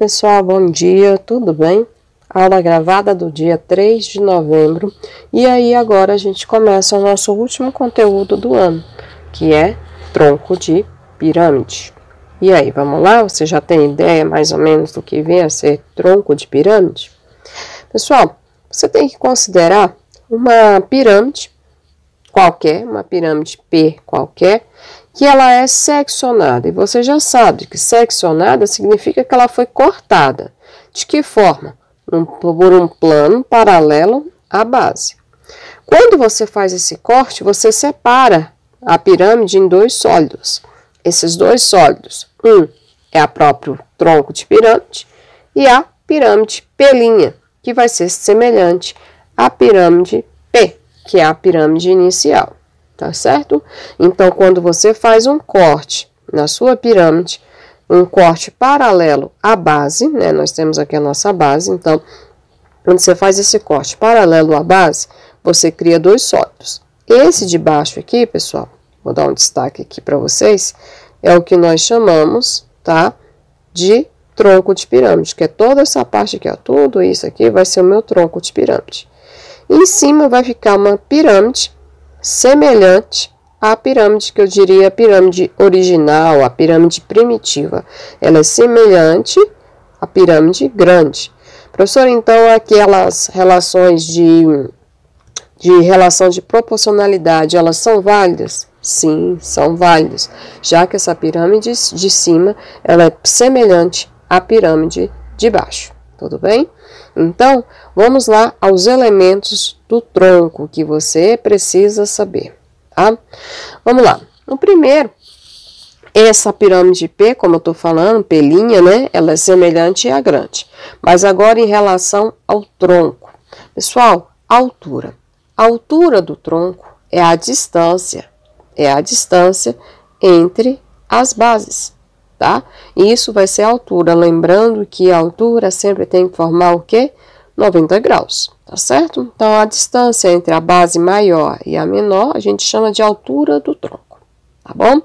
pessoal, bom dia, tudo bem? Aula gravada do dia 3 de novembro. E aí agora a gente começa o nosso último conteúdo do ano, que é tronco de pirâmide. E aí, vamos lá? Você já tem ideia mais ou menos do que vem a ser tronco de pirâmide? Pessoal, você tem que considerar uma pirâmide qualquer, uma pirâmide P qualquer, que ela é seccionada. E você já sabe que seccionada significa que ela foi cortada. De que forma? Por um plano paralelo à base. Quando você faz esse corte, você separa a pirâmide em dois sólidos. Esses dois sólidos, um é o próprio tronco de pirâmide e a pirâmide P', que vai ser semelhante à pirâmide P, que é a pirâmide inicial, tá certo? Então, quando você faz um corte na sua pirâmide, um corte paralelo à base, né? Nós temos aqui a nossa base, então, quando você faz esse corte paralelo à base, você cria dois sólidos. Esse de baixo aqui, pessoal, vou dar um destaque aqui para vocês, é o que nós chamamos, tá? De tronco de pirâmide, que é toda essa parte aqui, ó, tudo isso aqui vai ser o meu tronco de pirâmide. Em cima vai ficar uma pirâmide semelhante à pirâmide que eu diria a pirâmide original, a pirâmide primitiva. Ela é semelhante à pirâmide grande. Professor, então aquelas relações de relação de proporcionalidade, elas são válidas? Sim, são válidas, já que essa pirâmide de cima, ela é semelhante à pirâmide de baixo, tudo bem? Então, vamos lá aos elementos do tronco que você precisa saber, tá? Vamos lá. O primeiro, essa pirâmide P, como eu estou falando, P', né? Ela é semelhante à grande. Mas agora em relação ao tronco. Pessoal, a altura. A altura do tronco é a distância entre as bases, tá? E isso vai ser a altura, lembrando que a altura sempre tem que formar o quê? 90 graus, tá certo? Então, a distância entre a base maior e a menor, a gente chama de altura do tronco, tá bom?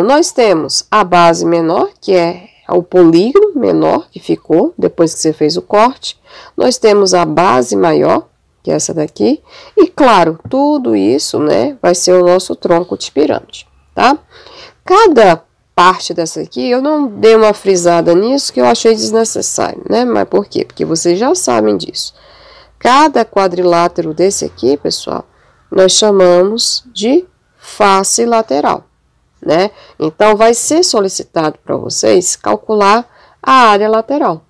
Nós temos a base menor, que é o polígono menor que ficou depois que você fez o corte. Nós temos a base maior, que é essa daqui. E, claro, tudo isso, né, vai ser o nosso tronco de pirâmide, tá? Cada parte dessa aqui, eu não dei uma frisada nisso, que eu achei desnecessário, né? Mas por quê? Porque vocês já sabem disso. Cada quadrilátero desse aqui, pessoal, nós chamamos de face lateral, né? Então, vai ser solicitado para vocês calcular a área lateral.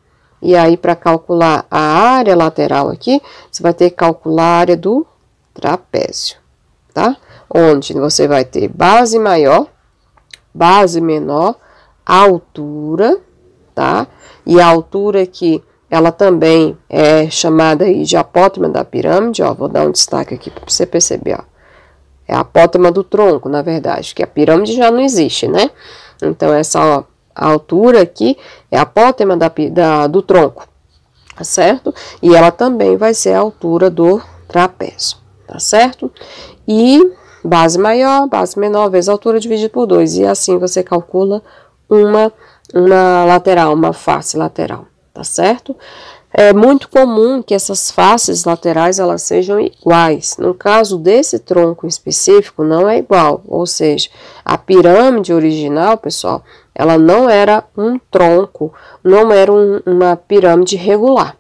E aí, para calcular a área lateral aqui, você vai ter que calcular a área do trapézio, tá? Onde você vai ter base maior, base menor, altura, tá? E a altura aqui, ela também é chamada aí de apótema da pirâmide, ó. Vou dar um destaque aqui para você perceber, ó. É a apótema do tronco, na verdade, que a pirâmide já não existe, né? Então, essa, ó, a altura aqui é a apótema do tronco, tá certo? E ela também vai ser a altura do trapézio, tá certo? E base maior, base menor, vezes a altura dividido por 2. E assim você calcula uma lateral, uma face lateral, tá certo? É muito comum que essas faces laterais elas sejam iguais. No caso desse tronco em específico, não é igual. Ou seja, a pirâmide original, pessoal, ela não era um tronco, não era uma pirâmide regular,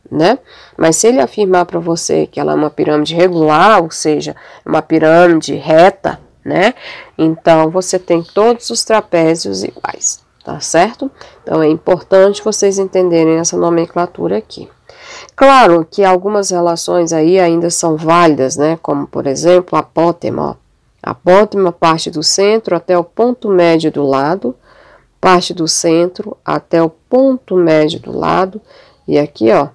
né? Mas se ele afirmar para você que ela é uma pirâmide regular, ou seja, uma pirâmide reta, né? Então, você tem todos os trapézios iguais. Tá certo? Então, é importante vocês entenderem essa nomenclatura aqui. Claro que algumas relações aí ainda são válidas, né? Como, por exemplo, a apótema, ó. A apótema parte do centro até o ponto médio do lado, parte do centro até o ponto médio do lado, e aqui, ó,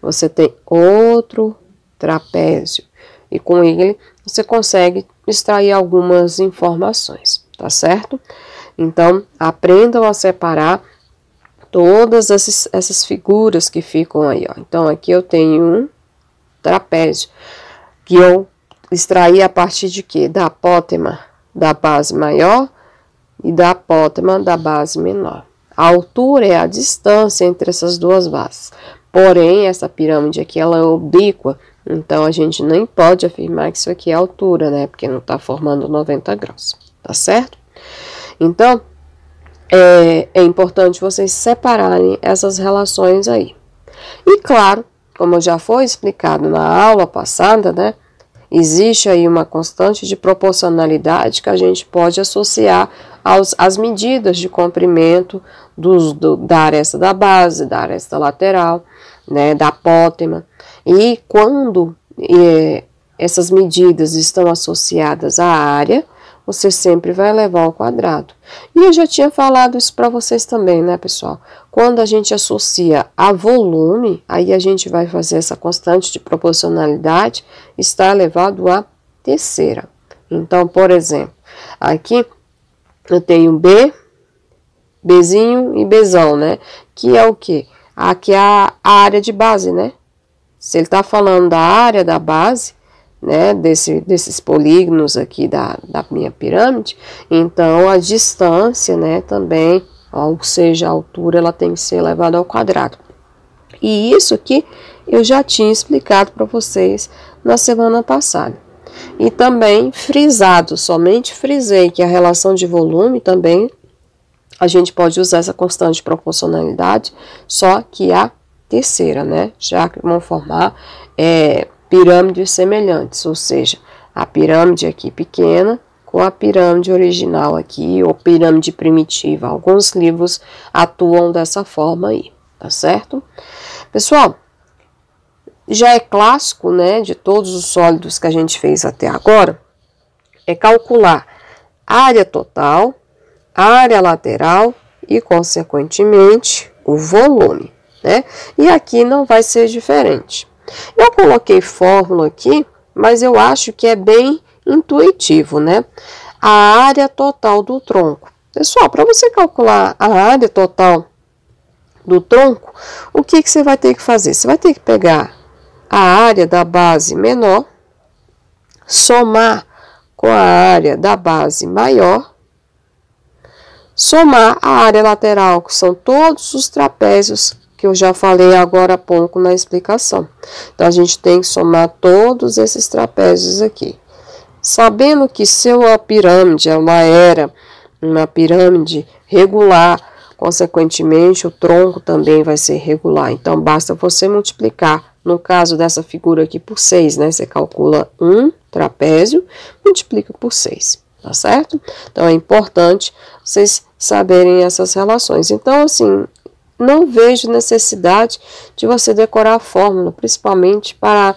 você tem outro trapézio. E com ele, você consegue extrair algumas informações, tá certo? Então, aprendam a separar todas essas figuras que ficam aí, ó. Então, aqui eu tenho um trapézio, que eu extraí a partir de quê? Da apótema da base maior e da apótema da base menor. A altura é a distância entre essas duas bases. Porém, essa pirâmide aqui, ela é oblíqua, então a gente nem pode afirmar que isso aqui é altura, né? Porque não está formando 90 graus, tá certo? Então, é importante vocês separarem essas relações aí. E claro, como já foi explicado na aula passada, né? Existe aí uma constante de proporcionalidade que a gente pode associar às medidas de comprimento da aresta da base, da aresta lateral, né, da apótema. E quando essas medidas estão associadas à área, você sempre vai levar ao quadrado. E eu já tinha falado isso para vocês também, né, pessoal? Quando a gente associa a volume, aí a gente vai fazer essa constante de proporcionalidade, está elevado à terceira. Então, por exemplo, aqui eu tenho B, Bzinho e Bzão, né? Que é o quê? Aqui é a área de base, né? Se ele está falando da área da base, né, desses polígonos aqui da minha pirâmide, então a distância, né, também, ou seja, a altura, ela tem que ser elevada ao quadrado. E isso aqui eu já tinha explicado para vocês na semana passada. E também frisado, somente frisei que a relação de volume também, a gente pode usar essa constante de proporcionalidade, só que a terceira, né, já que vão formar pirâmides semelhantes, ou seja, a pirâmide aqui pequena com a pirâmide original aqui, ou pirâmide primitiva. Alguns livros atuam dessa forma aí, tá certo? Pessoal, já é clássico, né, de todos os sólidos que a gente fez até agora, é calcular área total, área lateral e, consequentemente, o volume, né? E aqui não vai ser diferente. Eu coloquei fórmula aqui, mas eu acho que é bem intuitivo, né? A área total do tronco. Pessoal, para você calcular a área total do tronco, o que você vai ter que fazer? Você vai ter que pegar a área da base menor, somar com a área da base maior, somar a área lateral, que são todos os trapézios que eu já falei agora há pouco na explicação. Então, a gente tem que somar todos esses trapézios aqui. Sabendo que se a pirâmide ela era uma pirâmide regular, consequentemente, o tronco também vai ser regular. Então, basta você multiplicar, no caso dessa figura aqui, por 6, né? Você calcula um trapézio, multiplica por 6, tá certo? Então, é importante vocês saberem essas relações. Então, assim, não vejo necessidade de você decorar a fórmula, principalmente para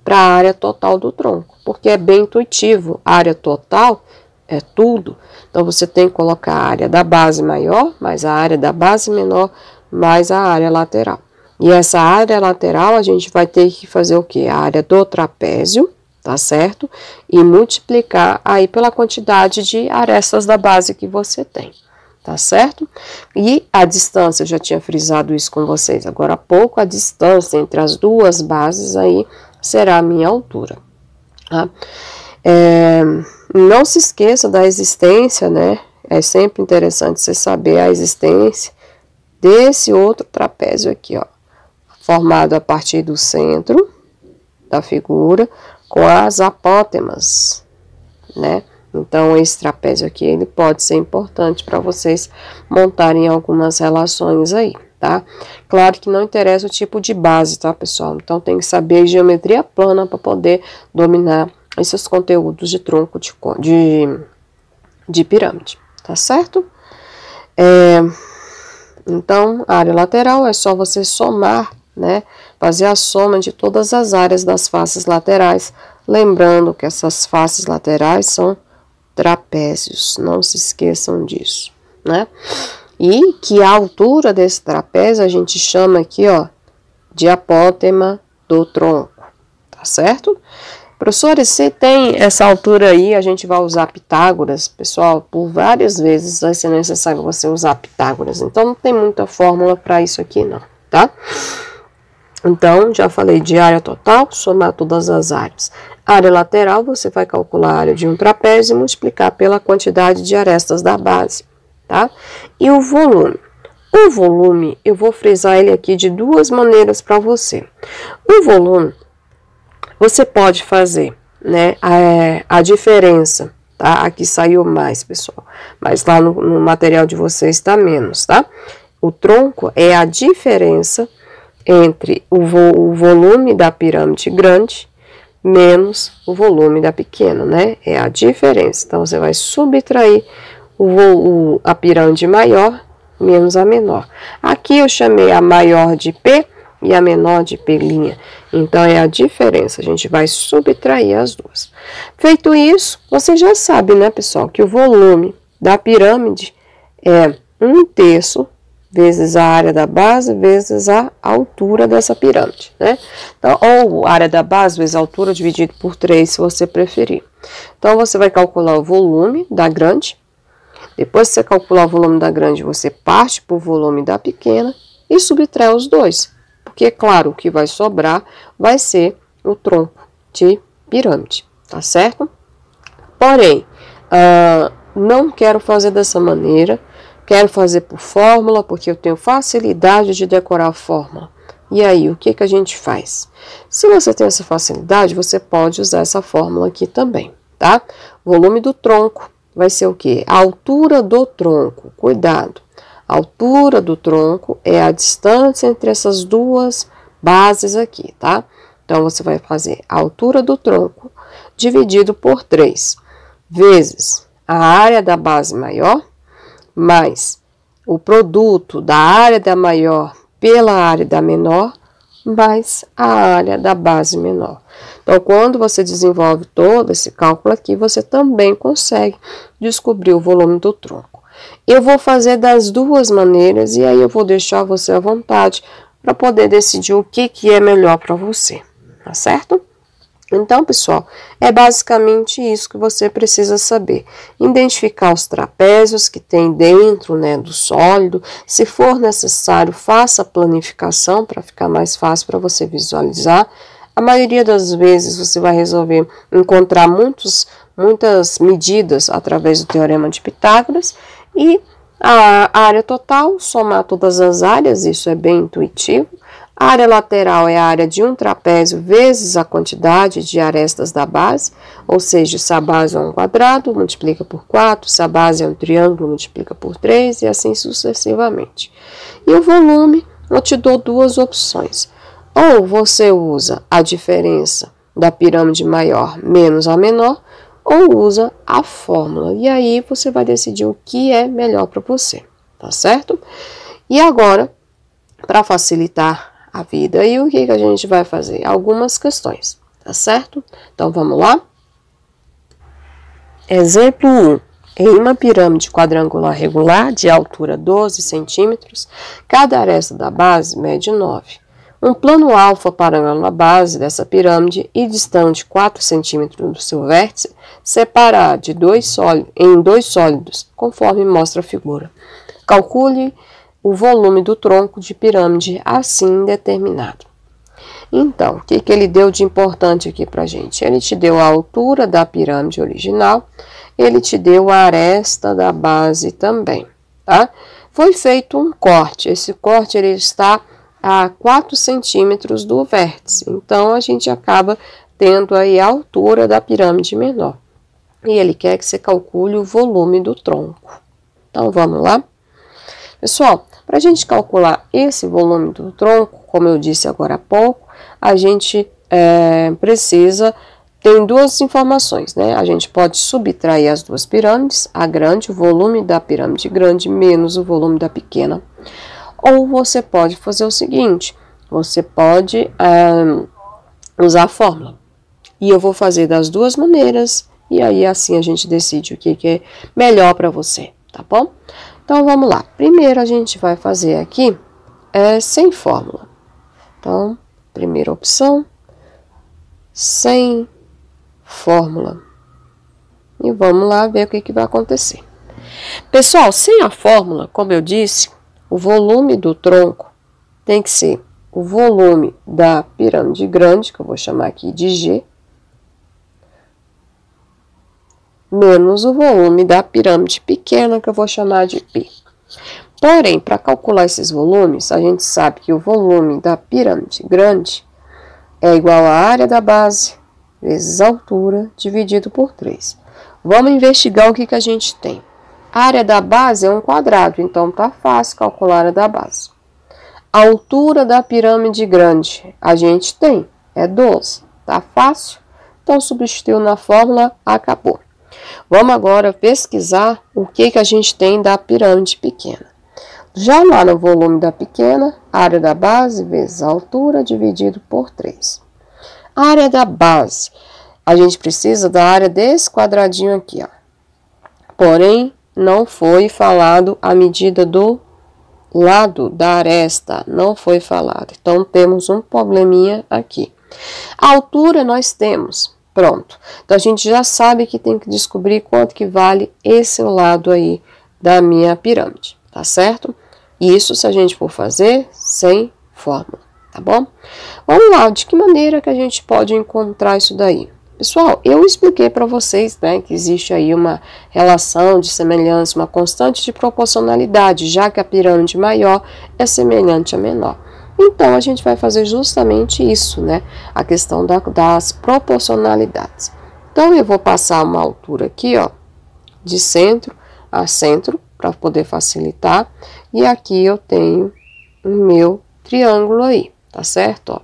a área total do tronco, porque é bem intuitivo. A área total é tudo. Então, você tem que colocar a área da base maior, mais a área da base menor, mais a área lateral. E essa área lateral, a gente vai ter que fazer o quê? A área do trapézio, tá certo? E multiplicar aí pela quantidade de arestas da base que você tem. Tá certo? E a distância, eu já tinha frisado isso com vocês agora há pouco, a distância entre as duas bases aí será a minha altura. Tá? Não se esqueça da existência, né? É sempre interessante você saber a existência desse outro trapézio aqui, ó. Formado a partir do centro da figura com as apótemas, né? Então, esse trapézio aqui, ele pode ser importante para vocês montarem algumas relações aí, tá? Claro que não interessa o tipo de base, tá, pessoal? Então, tem que saber geometria plana para poder dominar esses conteúdos de tronco de pirâmide, tá certo? Então, a área lateral é só você somar, né? Fazer a soma de todas as áreas das faces laterais, lembrando que essas faces laterais são trapézios, não se esqueçam disso, né? E que a altura desse trapézio a gente chama aqui, ó, de apótema do tronco, tá certo? Professores, se tem essa altura aí, a gente vai usar Pitágoras, pessoal, por várias vezes vai ser necessário você usar Pitágoras, então não tem muita fórmula para isso aqui não, tá? Então, já falei de área total, somar todas as áreas. Área lateral, você vai calcular a área de um trapézio e multiplicar pela quantidade de arestas da base, tá? E o volume. O volume, eu vou frisar ele aqui de duas maneiras para você. O volume, você pode fazer, né, a diferença, tá? Aqui saiu mais, pessoal, mas lá no material de vocês está menos, tá? O tronco é a diferença entre o volume da pirâmide grande menos o volume da pequena, né? É a diferença. Então, você vai subtrair a pirâmide maior menos a menor. Aqui eu chamei a maior de P e a menor de P'. Então, é a diferença. A gente vai subtrair as duas. Feito isso, você já sabe, né, pessoal, que o volume da pirâmide é 1/3 vezes a área da base vezes a altura dessa pirâmide, né? Então, ou área da base vezes a altura dividido por 3, se você preferir. Então, você vai calcular o volume da grande. Depois que você calcular o volume da grande, você parte para o volume da pequena e subtrai os dois. Porque, é claro, o que vai sobrar vai ser o tronco de pirâmide, tá certo? Porém, não quero fazer dessa maneira. Quero fazer por fórmula, porque eu tenho facilidade de decorar a fórmula. E aí, o que a gente faz? Se você tem essa facilidade, você pode usar essa fórmula aqui também, tá? Volume do tronco vai ser o quê? A altura do tronco. Cuidado. A altura do tronco é a distância entre essas duas bases aqui, tá? Então, você vai fazer a altura do tronco dividido por 3, vezes a área da base maior, mais o produto da área da maior pela área da menor, mais a área da base menor. Então, quando você desenvolve todo esse cálculo aqui, você também consegue descobrir o volume do tronco. Eu vou fazer das duas maneiras e aí eu vou deixar você à vontade para poder decidir o que é melhor para você, tá certo? Então, pessoal, é basicamente isso que você precisa saber. Identificar os trapézios que tem dentro, né, do sólido. Se for necessário, faça a planificação para ficar mais fácil para você visualizar. A maioria das vezes você vai resolver encontrar muitas medidas através do Teorema de Pitágoras. E a área total, somar todas as áreas, isso é bem intuitivo. A área lateral é a área de um trapézio vezes a quantidade de arestas da base, ou seja, se a base é um quadrado, multiplica por 4, se a base é um triângulo, multiplica por 3 e assim sucessivamente. E o volume, eu te dou duas opções. Ou você usa a diferença da pirâmide maior menos a menor, ou usa a fórmula. E aí você vai decidir o que é melhor para você, tá certo? E agora, para facilitar a vida, aí o que a gente vai fazer? Algumas questões, tá certo? Então, vamos lá? Exemplo 1. Em uma pirâmide quadrangular regular de altura 12 centímetros, cada aresta da base mede 9. Um plano alfa paralelo à base dessa pirâmide e distante 4 centímetros do seu vértice, separa em dois sólidos, conforme mostra a figura. Calcule o volume do tronco de pirâmide assim determinado. Então, o que ele deu de importante aqui para a gente? Ele te deu a altura da pirâmide original, ele te deu a aresta da base também, tá? Foi feito um corte, esse corte ele está a 4 centímetros do vértice, então a gente acaba tendo aí a altura da pirâmide menor. E ele quer que você calcule o volume do tronco. Então, vamos lá? Pessoal, para a gente calcular esse volume do tronco, como eu disse agora há pouco, a gente tem duas informações, né? A gente pode subtrair as duas pirâmides, a grande, o volume da pirâmide grande menos o volume da pequena. Ou você pode fazer o seguinte, você pode usar a fórmula. E eu vou fazer das duas maneiras, e aí assim a gente decide o que é melhor para você, tá bom? Então, vamos lá. Primeiro, a gente vai fazer aqui sem fórmula. Então, primeira opção, sem fórmula. E vamos lá ver o que vai acontecer. Pessoal, sem a fórmula, como eu disse, o volume do tronco tem que ser o volume da pirâmide grande, que eu vou chamar aqui de G, menos o volume da pirâmide pequena, que eu vou chamar de P. Porém, para calcular esses volumes, a gente sabe que o volume da pirâmide grande é igual à área da base vezes a altura dividido por 3. Vamos investigar o que a gente tem. A área da base é um quadrado, então tá fácil calcular a área da base. A altura da pirâmide grande a gente tem, é 12. Tá fácil? Então substituiu na fórmula, acabou. Vamos agora pesquisar o que a gente tem da pirâmide pequena. Já lá no volume da pequena, a área da base vezes a altura dividido por 3. A área da base, a gente precisa da área desse quadradinho aqui, ó. Porém, não foi falado a medida do lado da aresta, não foi falado. Então, temos um probleminha aqui. A altura nós temos, pronto. Então, a gente já sabe que tem que descobrir quanto que vale esse lado aí da minha pirâmide, tá certo? Isso se a gente for fazer sem fórmula, tá bom? Vamos lá, de que maneira que a gente pode encontrar isso daí? Pessoal, eu expliquei para vocês, né, que existe aí uma relação de semelhança, uma constante de proporcionalidade, já que a pirâmide maior é semelhante à menor. Então, a gente vai fazer justamente isso, né, a questão das proporcionalidades. Então, eu vou passar uma altura aqui, ó, de centro a centro, para poder facilitar. E aqui eu tenho o meu triângulo aí, tá certo? Ó.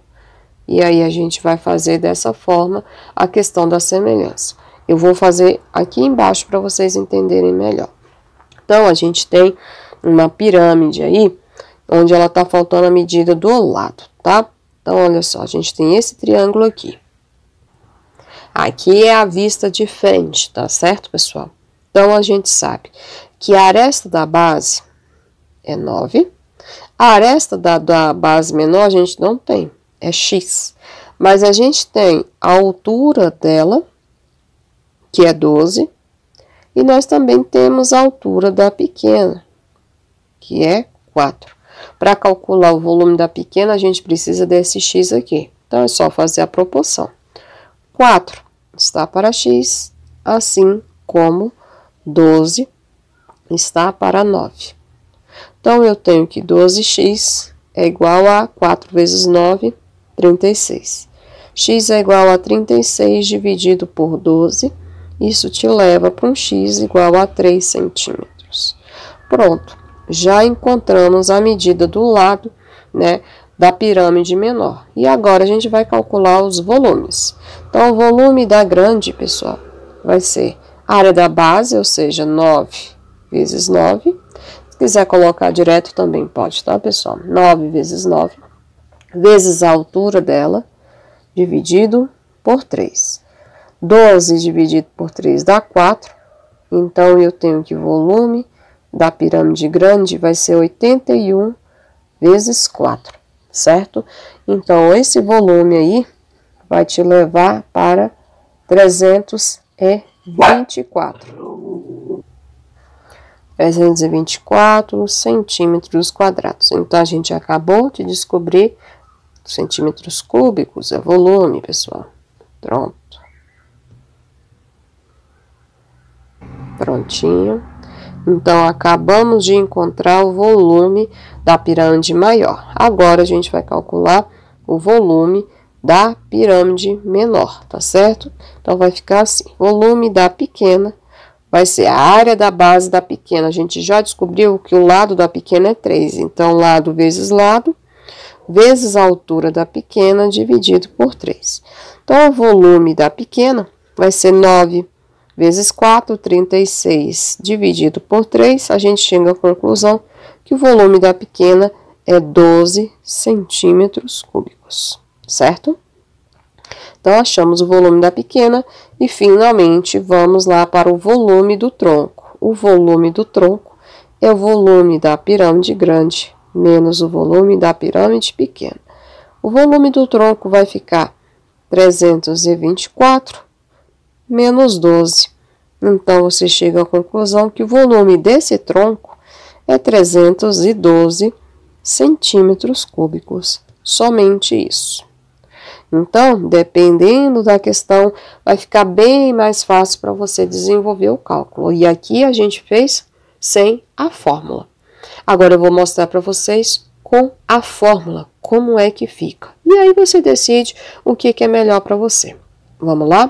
E aí a gente vai fazer dessa forma a questão da semelhança. Eu vou fazer aqui embaixo para vocês entenderem melhor. Então, a gente tem uma pirâmide aí, onde ela tá faltando a medida do lado, tá? Então, olha só, a gente tem esse triângulo aqui. Aqui é a vista de frente, tá certo, pessoal? Então, a gente sabe que a aresta da base é 9. A aresta da base menor a gente não tem, é x. Mas a gente tem a altura dela, que é 12. E nós também temos a altura da pequena, que é 4. Para calcular o volume da pequena, a gente precisa desse x aqui. Então, é só fazer a proporção. 4 está para x, assim como 12 está para 9. Então, eu tenho que 12x é igual a 4 vezes 9, 36. X é igual a 36 dividido por 12. Isso te leva para um x igual a 3 centímetros. Pronto, já encontramos a medida do lado, né, da pirâmide menor. E agora a gente vai calcular os volumes. Então, o volume da grande, pessoal, vai ser a área da base, ou seja, 9 vezes 9. Se quiser colocar direto também pode, tá, pessoal? 9 vezes 9, vezes a altura dela, dividido por 3. 12 dividido por 3 dá 4. Então, eu tenho que o volume da pirâmide grande vai ser 81 vezes 4, certo? Então, esse volume aí vai te levar para 324 centímetros quadrados. Então, a gente acabou de descobrir centímetros cúbicos, é volume, pessoal. Pronto. Prontinho. Então, acabamos de encontrar o volume da pirâmide maior. Agora, a gente vai calcular o volume da pirâmide menor, tá certo? Então, vai ficar assim, volume da pequena vai ser a área da base da pequena. A gente já descobriu que o lado da pequena é 3. Então, lado, vezes a altura da pequena, dividido por 3. Então, o volume da pequena vai ser 9 vezes 4, 36, dividido por 3. A gente chega à conclusão que o volume da pequena é 12 centímetros cúbicos, certo? Então, achamos o volume da pequena e, finalmente, vamos lá para o volume do tronco. O volume do tronco é o volume da pirâmide grande menos o volume da pirâmide pequena. O volume do tronco vai ficar 324 menos 12. Então, você chega à conclusão que o volume desse tronco é 312 centímetros cúbicos. Somente isso. Então, dependendo da questão, vai ficar bem mais fácil para você desenvolver o cálculo. E aqui a gente fez sem a fórmula. Agora eu vou mostrar para vocês com a fórmula, como é que fica. E aí você decide o que é melhor para você. Vamos lá?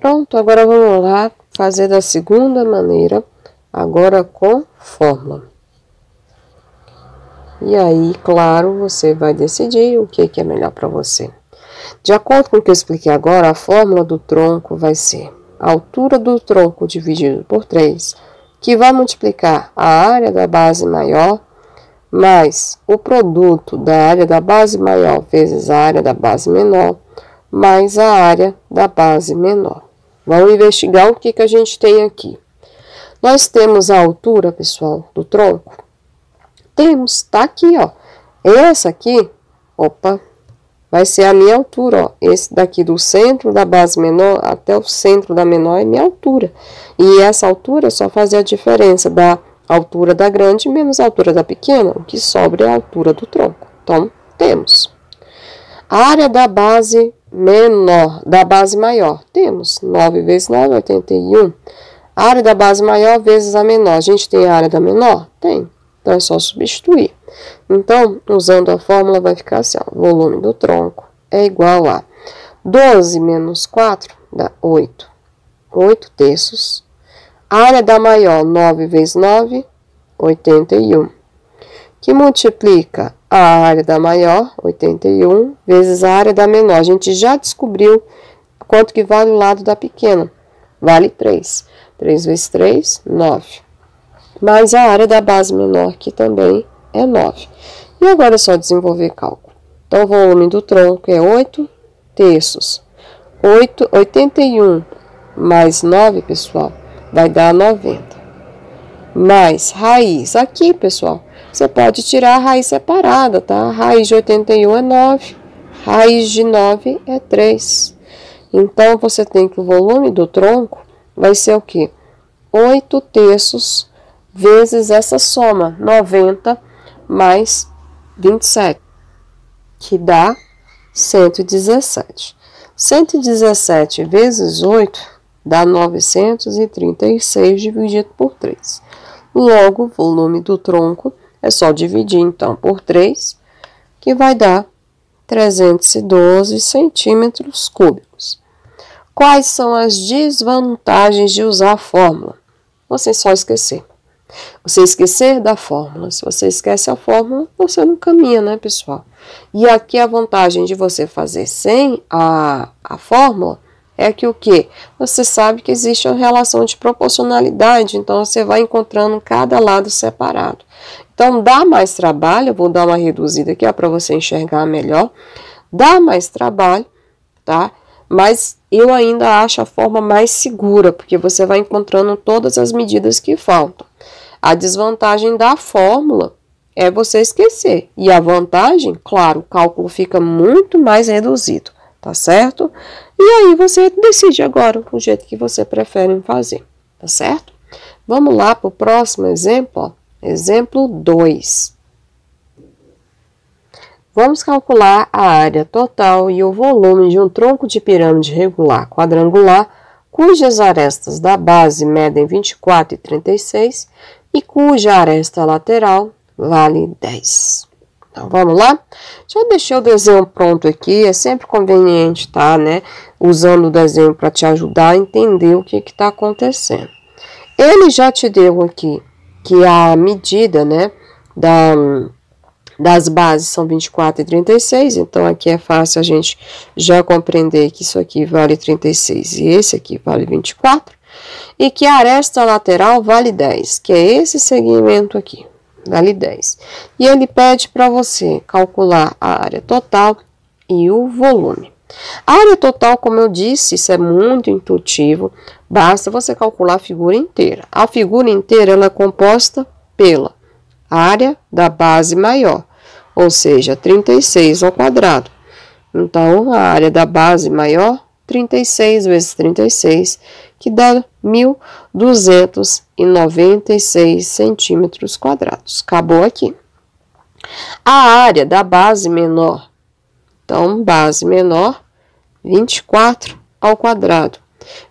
Pronto, agora vamos lá fazer da segunda maneira, agora com fórmula. E aí, claro, você vai decidir o que é melhor para você. De acordo com o que eu expliquei agora, a fórmula do tronco vai ser a altura do tronco dividido por 3, que vai multiplicar a área da base maior, mais o produto da área da base maior vezes a área da base menor, mais a área da base menor. Vamos investigar o que a gente tem aqui. Nós temos a altura, pessoal, do tronco. Temos, tá aqui, ó. Essa aqui, opa, vai ser a minha altura, ó. Esse daqui do centro da base menor até o centro da menor é minha altura. E essa altura só faz a diferença da altura da grande menos a altura da pequena. O que sobra é a altura do tronco. Então, temos a área da base menor, da base maior. Temos 9 vezes 9, 81. A área da base maior vezes a menor. A gente tem a área da menor? Tem. Então, é só substituir. Então, usando a fórmula, vai ficar assim, ó, o volume do tronco é igual a 12 menos 4 dá 8. 8 terços. A área da maior, 9 vezes 9, 81. Que multiplica a área da maior, 81, vezes a área da menor. A gente já descobriu quanto que vale o lado da pequena. Vale 3. 3 vezes 3, 9. Mais a área da base menor, que também é 9. E agora é só desenvolver cálculo. Então, o volume do tronco é 8 terços. 81 mais 9, pessoal, vai dar 90. Mais raiz. Aqui, pessoal, você pode tirar a raiz separada, tá? A raiz de 81 é 9. Raiz de 9 é 3. Então, você tem que o volume do tronco vai ser o quê? 8 terços vezes essa soma, 90 mais 27, que dá 117. 117 vezes 8 dá 936 dividido por 3. Logo, o volume do tronco é só dividir, então, por 3, que vai dar 312 centímetros cúbicos. Quais são as desvantagens de usar a fórmula? Você só esquecer. Você esquecer da fórmula. Se você esquece a fórmula, você não caminha, né, pessoal? E aqui a vantagem de você fazer sem a fórmula é que o quê? Você sabe que existe uma relação de proporcionalidade, então você vai encontrando cada lado separado. Então, dá mais trabalho, eu vou dar uma reduzida aqui, para você enxergar melhor. Dá mais trabalho, tá? Mas eu ainda acho a forma mais segura, porque você vai encontrando todas as medidas que faltam. A desvantagem da fórmula é você esquecer. E a vantagem, claro, o cálculo fica muito mais reduzido, tá certo? E aí você decide agora o jeito que você prefere fazer, tá certo? Vamos lá para o próximo exemplo, ó. Exemplo 2. Vamos calcular a área total e o volume de um tronco de pirâmide regular quadrangular, cujas arestas da base medem 24 e 36 e cuja aresta lateral vale 10. Então, vamos lá? Já deixei o desenho pronto aqui, é sempre conveniente, tá, né? Usando o desenho para te ajudar a entender o que está acontecendo. Ele já te deu aqui que a medida, né, das bases são 24 e 36, então aqui é fácil a gente já compreender que isso aqui vale 36 e esse aqui vale 24, e que a aresta lateral vale 10, que é esse segmento aqui, vale 10. E ele pede para você calcular a área total e o volume. A área total, como eu disse, isso é muito intuitivo, basta você calcular a figura inteira. A figura inteira ela é composta pela área da base maior, ou seja, 36 ao quadrado. Então, a área da base maior, 36 vezes 36, que dá 1.296 centímetros quadrados. Acabou aqui. A área da base menor, então, base menor, 24 ao quadrado.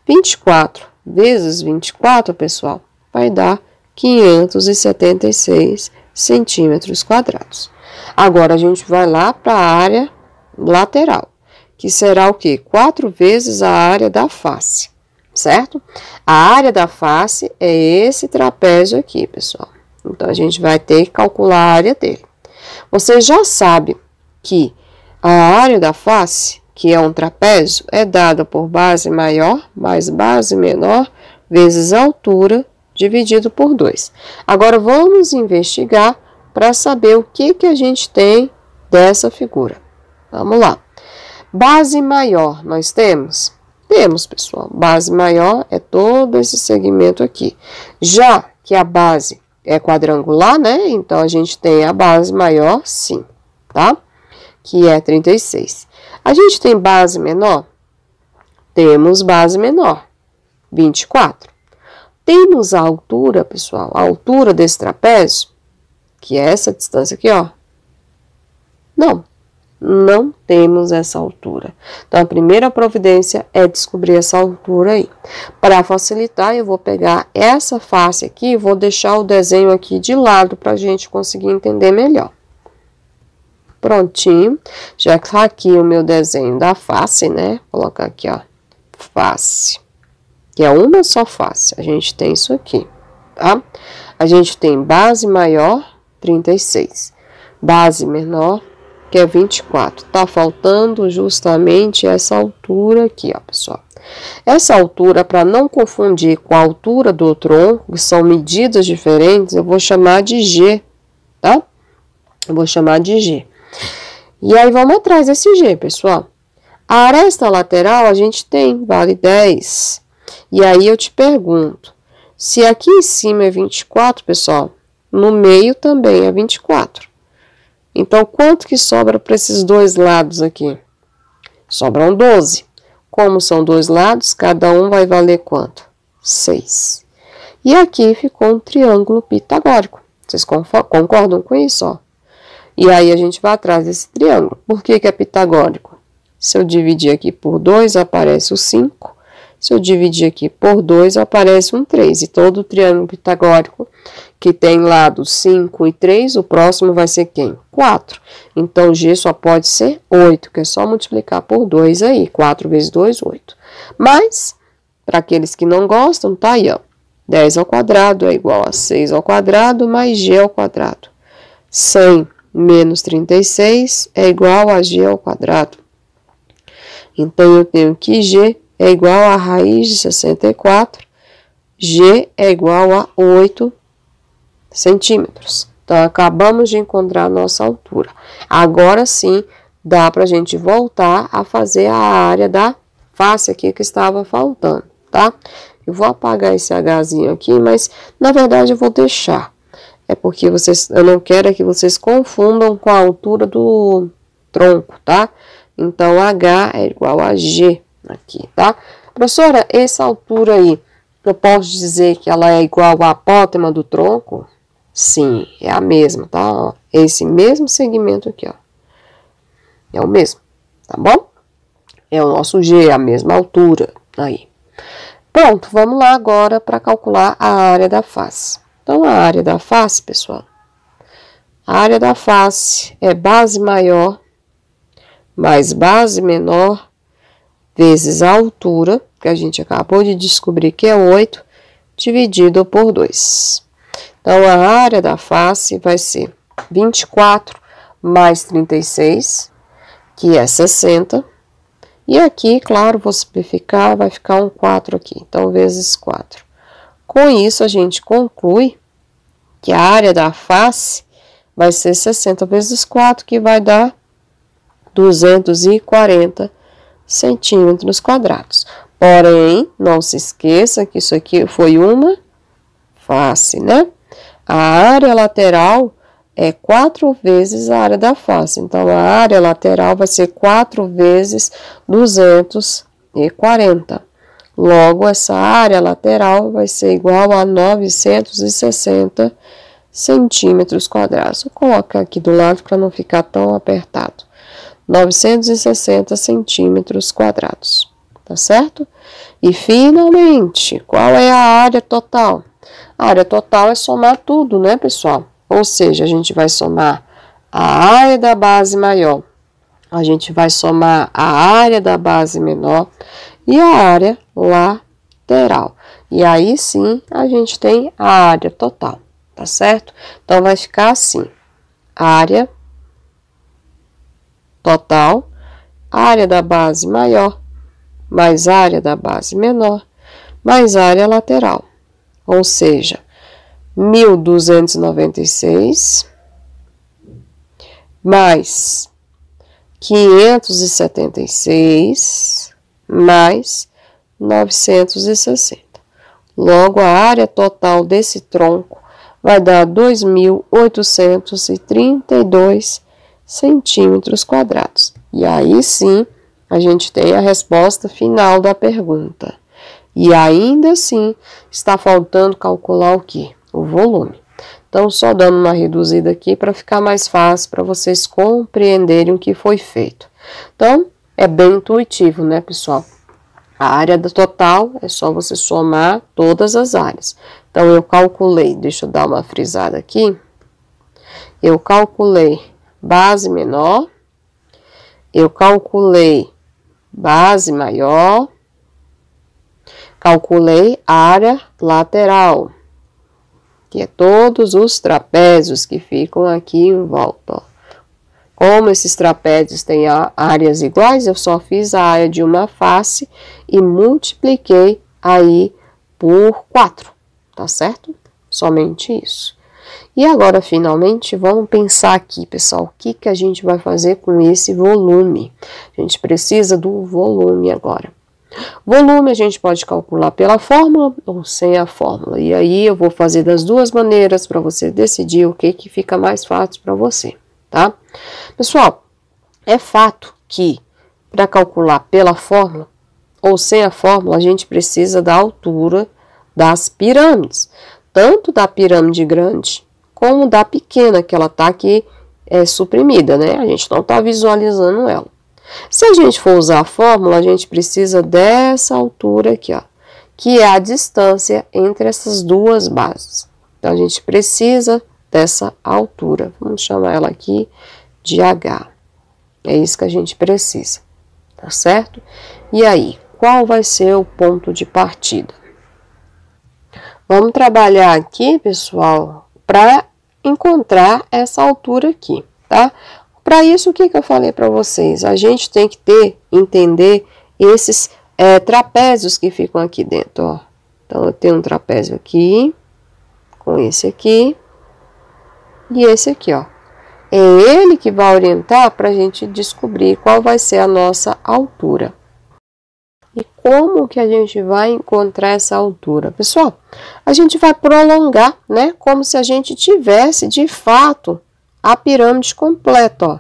24 vezes 24, pessoal, vai dar 576 centímetros quadrados. Agora, a gente vai lá para a área lateral, que será o quê? 4 vezes a área da face, certo? A área da face é esse trapézio aqui, pessoal. Então, a gente vai ter que calcular a área dele. Você já sabe que a área da face, que é um trapézio, é dada por base maior mais base menor vezes a altura dividido por 2. Agora, vamos investigar para saber o que a gente tem dessa figura. Vamos lá. Base maior, nós temos? Temos, pessoal. Base maior é todo esse segmento aqui. Já que a base é quadrangular, né? Então, a gente tem a base maior, sim, tá? Que é 36. A gente tem base menor? Temos base menor, 24. Temos a altura, pessoal, a altura desse trapézio, que é essa distância aqui, ó. Não temos essa altura. Então, a primeira providência é descobrir essa altura aí. Para facilitar, eu vou pegar essa face aqui e vou deixar o desenho aqui de lado para a gente conseguir entender melhor. Prontinho. Já que tá aqui o meu desenho da face, né? Vou colocar aqui, ó, face. Que é uma só face. A gente tem isso aqui, tá? A gente tem base maior, 36. Base menor, que é 24. Tá faltando justamente essa altura aqui, ó, pessoal. Essa altura, para não confundir com a altura do tronco, que são medidas diferentes, eu vou chamar de G, tá? Eu vou chamar de G. E aí, vamos atrás desse G, pessoal. A aresta lateral, a gente tem, vale 10. E aí, eu te pergunto, se aqui em cima é 24, pessoal, no meio também é 24. Então, quanto que sobra para esses dois lados aqui? Sobram 12. Como são dois lados, cada um vai valer quanto? 6. E aqui ficou um triângulo pitagórico. Vocês concordam com isso, ó? E aí, a gente vai atrás desse triângulo. Por que é pitagórico? Se eu dividir aqui por 2, aparece o 5. Se eu dividir aqui por 2, aparece um 3. E todo triângulo pitagórico que tem lados 5 e 3, o próximo vai ser quem? 4. Então, G só pode ser 8, que é só multiplicar por 2 aí. 4 vezes 2, 8. Mas, para aqueles que não gostam, tá aí, ó. 10 ao quadrado é igual a 6 ao quadrado mais G ao quadrado. 100 menos 36 é igual a G ao quadrado. Então, eu tenho que G é igual a raiz de 64. G é igual a 8 centímetros. Então, acabamos de encontrar a nossa altura. Agora sim, dá para a gente voltar a fazer a área da face aqui que estava faltando, tá? Eu vou apagar esse Hzinho aqui, mas na verdade eu vou deixar. É porque eu não quero que vocês confundam com a altura do tronco, tá? Então, H é igual a G aqui, tá? Professora, essa altura aí, eu posso dizer que ela é igual à apótema do tronco? Sim, é a mesma, tá? Ó, esse mesmo segmento aqui, ó. É o mesmo, tá bom? É o nosso G, a mesma altura aí. Pronto, vamos lá agora para calcular a área da face. Então, a área da face, pessoal, a área da face é base maior mais base menor vezes a altura, que a gente acabou de descobrir que é 8, dividido por 2. Então, a área da face vai ser 24 mais 36, que é 60. E aqui, claro, vou simplificar, vai ficar um 4 aqui. Então, vezes 4. Com isso, a gente conclui que a área da face vai ser 60 vezes 4, que vai dar 240 centímetros quadrados. Porém, não se esqueça que isso aqui foi uma face, né? A área lateral é 4 vezes a área da face. Então, a área lateral vai ser 4 vezes 240. Logo, essa área lateral vai ser igual a 960 centímetros quadrados. Vou colocar aqui do lado para não ficar tão apertado. 960 centímetros quadrados, tá certo? E, finalmente, qual é a área total? A área total é somar tudo, né, pessoal? Ou seja, a gente vai somar a área da base maior, a gente vai somar a área da base menor e a área lateral. E aí sim a gente tem a área total, tá certo? Então vai ficar assim: área total, área da base maior, mais área da base menor, mais área lateral. Ou seja, 1.296 mais 576 mais 960. Logo, a área total desse tronco vai dar 2.832 centímetros quadrados. E aí sim, a gente tem a resposta final da pergunta. E ainda assim, está faltando calcular o quê? O volume. Então, só dando uma reduzida aqui para ficar mais fácil para vocês compreenderem o que foi feito. Então, é bem intuitivo, né, pessoal? A área total é só você somar todas as áreas. Então, eu calculei, deixa eu dar uma frisada aqui. Eu calculei base menor, eu calculei base maior, calculei área lateral, que é todos os trapézios que ficam aqui em volta. Ó. Como esses trapézios têm áreas iguais, eu só fiz a área de uma face e multipliquei aí por 4, tá certo? Somente isso. E agora, finalmente, vamos pensar aqui, pessoal, o que que a gente vai fazer com esse volume? A gente precisa do volume agora. Volume a gente pode calcular pela fórmula ou sem a fórmula. E aí eu vou fazer das duas maneiras para você decidir o que fica mais fácil para você, tá? Pessoal, é fato que para calcular pela fórmula ou sem a fórmula, a gente precisa da altura das pirâmides. Tanto da pirâmide grande como da pequena, que ela está aqui suprimida, né? A gente não está visualizando ela. Se a gente for usar a fórmula, a gente precisa dessa altura aqui, ó, que é a distância entre essas duas bases. Então, a gente precisa dessa altura. Vamos chamar ela aqui de H. É isso que a gente precisa, tá certo? E aí, qual vai ser o ponto de partida? Vamos trabalhar aqui, pessoal, para encontrar essa altura aqui, tá? Para isso, o que eu falei para vocês? A gente tem que entender esses trapézios que ficam aqui dentro, ó. Então, eu tenho um trapézio aqui, com esse aqui, e esse aqui, ó. É ele que vai orientar para a gente descobrir qual vai ser a nossa altura. E como que a gente vai encontrar essa altura? Pessoal, a gente vai prolongar, né? Como se a gente tivesse, de fato, a pirâmide completa, ó.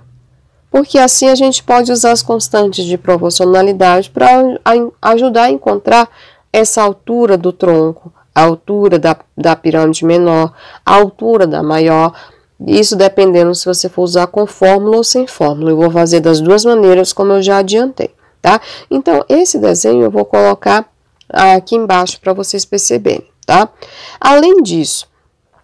Porque assim a gente pode usar as constantes de proporcionalidade para ajudar a encontrar essa altura do tronco, a altura da pirâmide menor, a altura da maior. Isso dependendo se você for usar com fórmula ou sem fórmula. Eu vou fazer das duas maneiras, como eu já adiantei, tá? Então, esse desenho eu vou colocar aqui embaixo para vocês perceberem, tá? Além disso,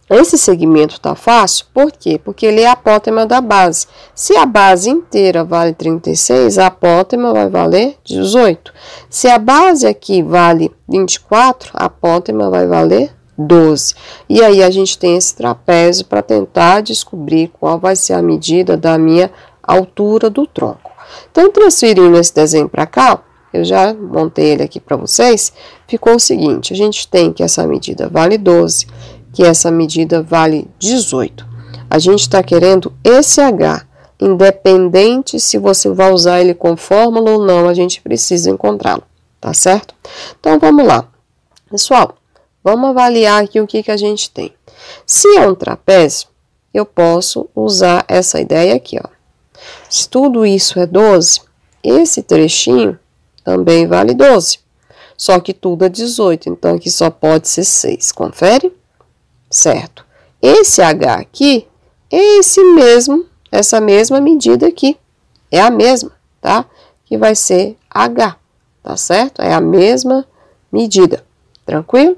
esse segmento tá fácil, por quê? Porque ele é a apótema da base. Se a base inteira vale 36, a apótema vai valer 18. Se a base aqui vale 24, a apótema vai valer 12. E aí a gente tem esse trapézio para tentar descobrir qual vai ser a medida da minha altura do tronco. Então, transferindo esse desenho para cá, eu já montei ele aqui para vocês, ficou o seguinte, a gente tem que essa medida vale 12, que essa medida vale 18. A gente está querendo esse H, independente se você vai usar ele com fórmula ou não, a gente precisa encontrá-lo, tá certo? Então, vamos lá. Pessoal, vamos avaliar aqui o que a gente tem. Se é um trapézio, eu posso usar essa ideia aqui, ó. Se tudo isso é 12, esse trechinho também vale 12. Só que tudo é 18, então aqui só pode ser 6. Confere? Certo. Esse H aqui é essa mesma medida aqui. É a mesma, tá? Que vai ser H, tá certo? É a mesma medida. Tranquilo?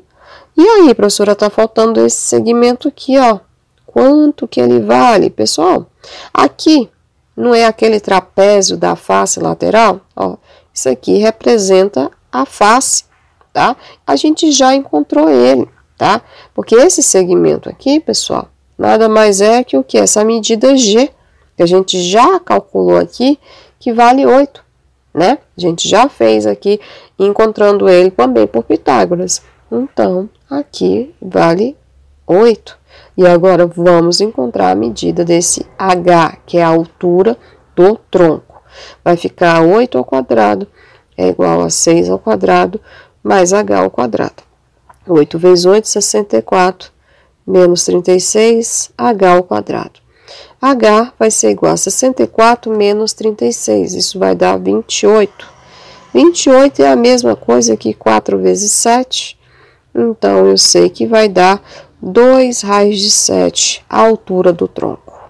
E aí, professora, tá faltando esse segmento aqui, ó. Quanto que ele vale, pessoal? Aqui não é aquele trapézio da face lateral? Ó, isso aqui representa a face, tá? A gente já encontrou ele, tá? Porque esse segmento aqui, pessoal, nada mais é que o que? Essa medida G, que a gente já calculou aqui, que vale 8, né? A gente já fez aqui, encontrando ele também por Pitágoras. Então, aqui vale 8. E agora vamos encontrar a medida desse H, que é a altura do tronco. Vai ficar 8 ao quadrado é igual a 6 ao quadrado mais H ao quadrado. 8 vezes 8, 64, menos 36, H ao quadrado. H vai ser igual a 64 menos 36, isso vai dar 28. 28 é a mesma coisa que 4 vezes 7, então eu sei que vai dar 2 raios de 7, a altura do tronco.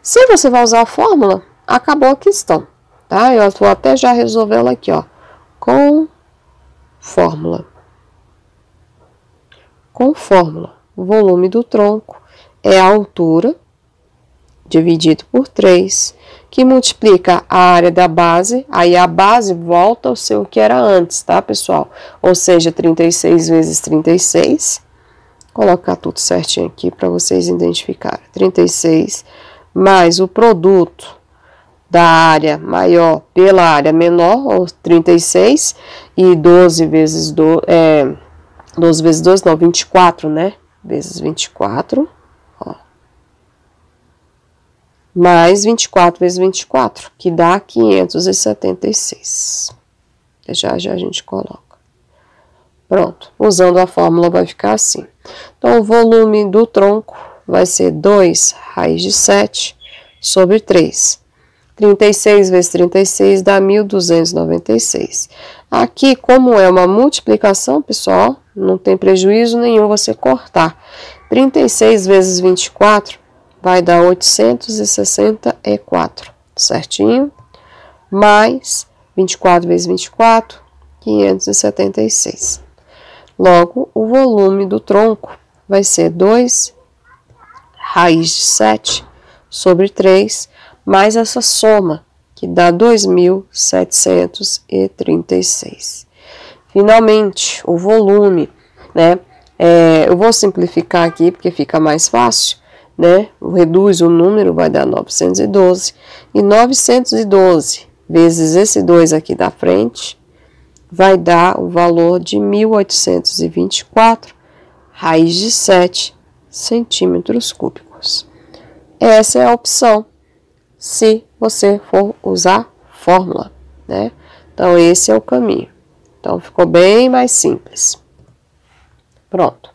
Se você vai usar a fórmula, acabou a questão, tá? Eu vou até já resolvê-la aqui, ó, com fórmula. Com fórmula, o volume do tronco é a altura dividido por 3, que multiplica a área da base, aí a base volta ao seu que era antes, tá, pessoal? Ou seja, 36 vezes 36, colocar tudo certinho aqui para vocês identificarem. 36 mais o produto da área maior pela área menor, ou 36, e 12 vezes 2, 12 vezes 2, não, 24, né? Vezes 24, ó. Mais 24 vezes 24, que dá 576. Já já a gente coloca. Pronto, usando a fórmula vai ficar assim. Então, o volume do tronco vai ser 2 raiz de 7 sobre 3. 36 vezes 36 dá 1.296. Aqui, como é uma multiplicação, pessoal, não tem prejuízo nenhum você cortar. 36 vezes 24 vai dar 864, certinho? Mais 24 vezes 24, 576. Logo, o volume do tronco vai ser 2 raiz de 7 sobre 3, mais essa soma, que dá 2.736. Finalmente, o volume, né? Eu vou simplificar aqui, porque fica mais fácil, né? Reduz o número, vai dar 912. E 912 vezes esse 2 aqui da frente, vai dar o valor de 1.824 raiz de 7 centímetros cúbicos. Essa é a opção, se você for usar fórmula, né? Então, esse é o caminho. Então, ficou bem mais simples. Pronto.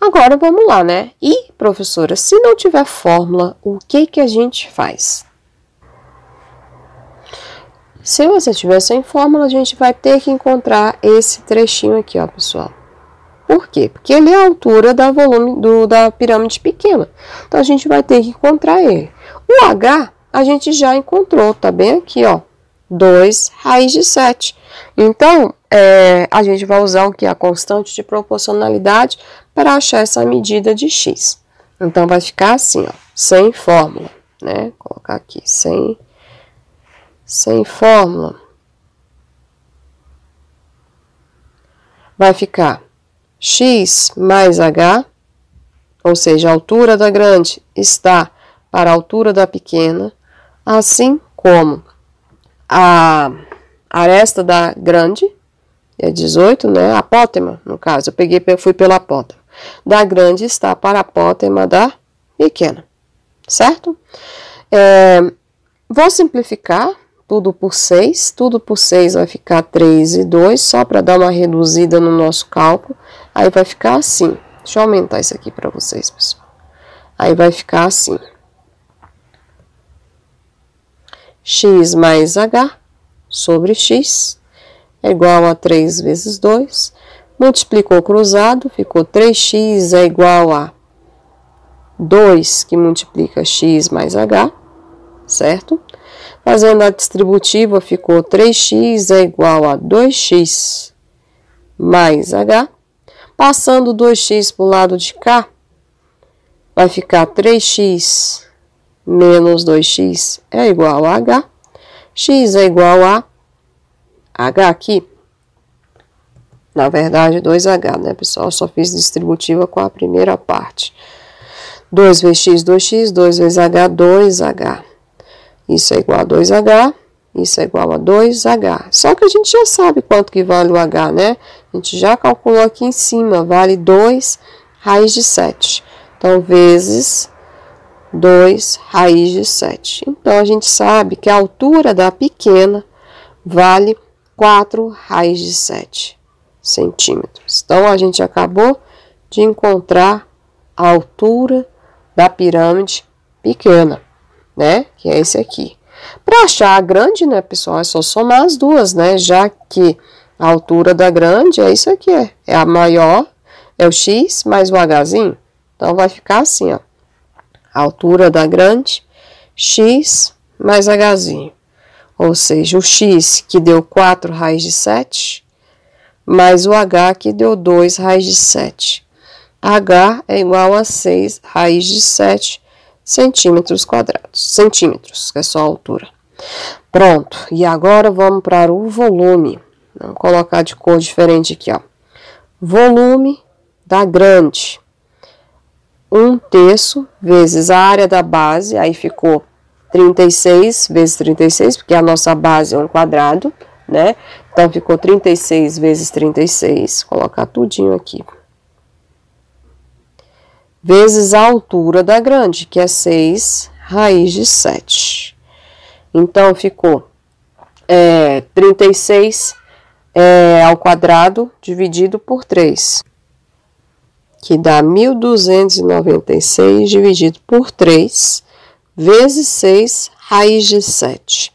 Agora, vamos lá, né? E, professora, se não tiver fórmula, o que a gente faz? Se você tiver sem fórmula, a gente vai ter que encontrar esse trechinho aqui, ó, pessoal. Por quê? Porque ele é a altura da volume da pirâmide pequena. Então, a gente vai ter que encontrar ele. O H, a gente já encontrou, tá bem aqui, ó. 2 raiz de 7. Então, a gente vai usar o que? A constante de proporcionalidade para achar essa medida de x. Então, vai ficar assim, ó, sem fórmula, né? Vou colocar aqui, sem fórmula. Vai ficar x mais h, ou seja, a altura da grande está para a altura da pequena, assim como a aresta da grande, é 18, né? A apótema, no caso, eu fui pela apótema. Da grande está para a apótema da pequena, certo? Vou simplificar tudo por 6. Tudo por 6 vai ficar 3 e 2, só para dar uma reduzida no nosso cálculo. Aí vai ficar assim. Deixa eu aumentar isso aqui para vocês, pessoal. Aí vai ficar assim. X mais h sobre x é igual a 3 vezes 2. Multiplicou cruzado, ficou 3x é igual a 2, que multiplica x mais h, certo? Fazendo a distributiva, ficou 3x é igual a 2x mais h. Passando 2x para o lado de cá, vai ficar 3x menos 2x é igual a h. X é igual a h aqui. Na verdade, 2h, né, pessoal? Eu só fiz distributiva com a primeira parte. 2 vezes x, 2x, 2 vezes h, 2h. Isso é igual a 2h, isso é igual a 2h. Só que a gente já sabe quanto que vale o h, né? A gente já calculou aqui em cima, vale 2 raiz de 7. Então, vezes 2 raiz de 7. Então, a gente sabe que a altura da pequena vale 4 raiz de 7 centímetros. Então, a gente acabou de encontrar a altura da pirâmide pequena, né? Que é esse aqui. Para achar a grande, né, pessoal, é só somar as duas, né? Já que a altura da grande é isso aqui, é a maior, é o x mais o hzinho. Então, vai ficar assim, ó. A altura da grande, x mais hzinho. Ou seja, o x que deu 4 raiz de 7, mais o h que deu 2 raiz de 7. H é igual a 6 raiz de 7 centímetros quadrados. Centímetros, que é só a altura. Pronto. E agora vamos para o volume. Vamos colocar de cor diferente aqui, ó. Volume da grande. 1/3 vezes a área da base, aí ficou 36 vezes 36, porque a nossa base é um quadrado, né? Então, ficou 36 vezes 36, vou colocar tudinho aqui. Vezes a altura da grande, que é 6 raiz de 7. Então, ficou 36 ao quadrado dividido por 3. Que dá 1.296 dividido por 3, vezes 6 raiz de 7.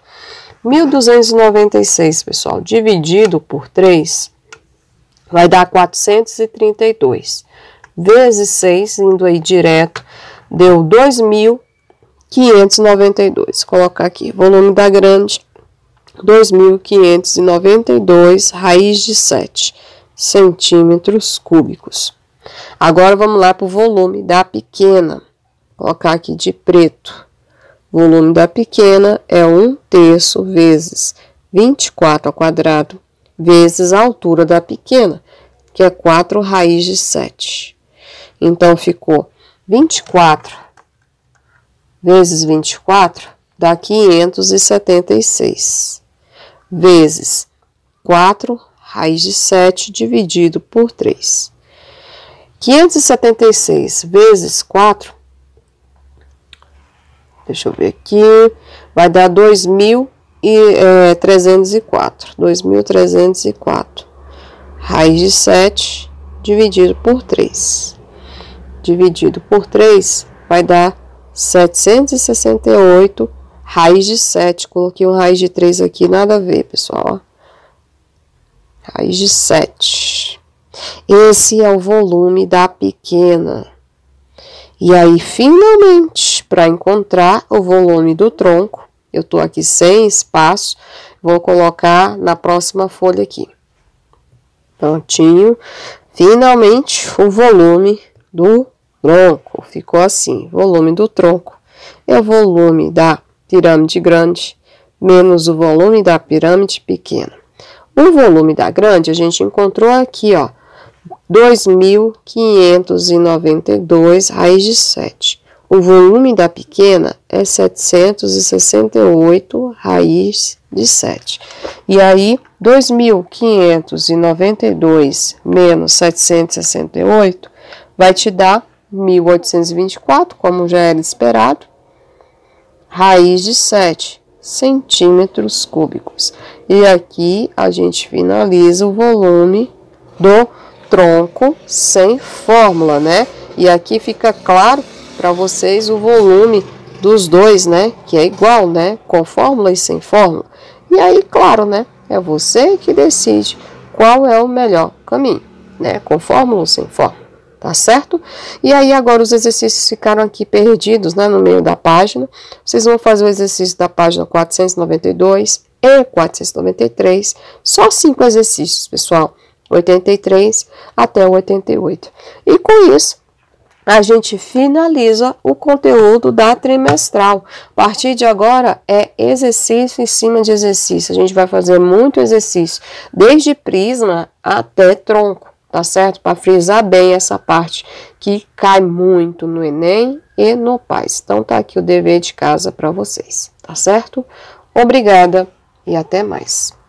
1.296, pessoal, dividido por 3, vai dar 432. Vezes 6, indo aí direto, deu 2.592. Vou colocar aqui, volume da grande, 2.592 raiz de 7 centímetros cúbicos. Agora, vamos lá para o volume da pequena. Vou colocar aqui de preto. Volume da pequena é 1/3 vezes 24 ao quadrado, vezes a altura da pequena, que é 4 raiz de 7. Então, ficou 24 vezes 24, dá 576. Vezes 4 raiz de 7 dividido por 3. 576 vezes 4, deixa eu ver aqui, vai dar 2.304. 2.304 raiz de 7 dividido por 3. Dividido por 3 vai dar 768 raiz de 7. Coloquei um raiz de 3 aqui, nada a ver, pessoal. Raiz de 7. Esse é o volume da pequena. E aí, finalmente, para encontrar o volume do tronco, eu estou aqui sem espaço, vou colocar na próxima folha aqui. Prontinho. Finalmente, o volume do tronco. Ficou assim, volume do tronco é o volume da pirâmide grande menos o volume da pirâmide pequena. O volume da grande a gente encontrou aqui, ó, 2.592 raiz de 7. O volume da pequena é 768 raiz de 7. E aí, 2.592 menos 768 vai te dar 1.824, como já era esperado, raiz de 7 centímetros cúbicos. E aqui a gente finaliza o volume do tronco sem fórmula, né? E aqui fica claro para vocês o volume dos dois, né? Que é igual, né? Com fórmula e sem fórmula. E aí, claro, né? É você que decide qual é o melhor caminho, né? Com fórmula ou sem fórmula, tá certo? E aí, agora os exercícios ficaram aqui perdidos, né? No meio da página. Vocês vão fazer o exercício da página 492 e 493. Só 5 exercícios, pessoal. 83 até o 88. E com isso, a gente finaliza o conteúdo da trimestral. A partir de agora é exercício em cima de exercício. A gente vai fazer muito exercício, desde prisma até tronco, tá certo? Para frisar bem essa parte que cai muito no Enem e no PAS. Então tá aqui o dever de casa para vocês, tá certo? Obrigada e até mais.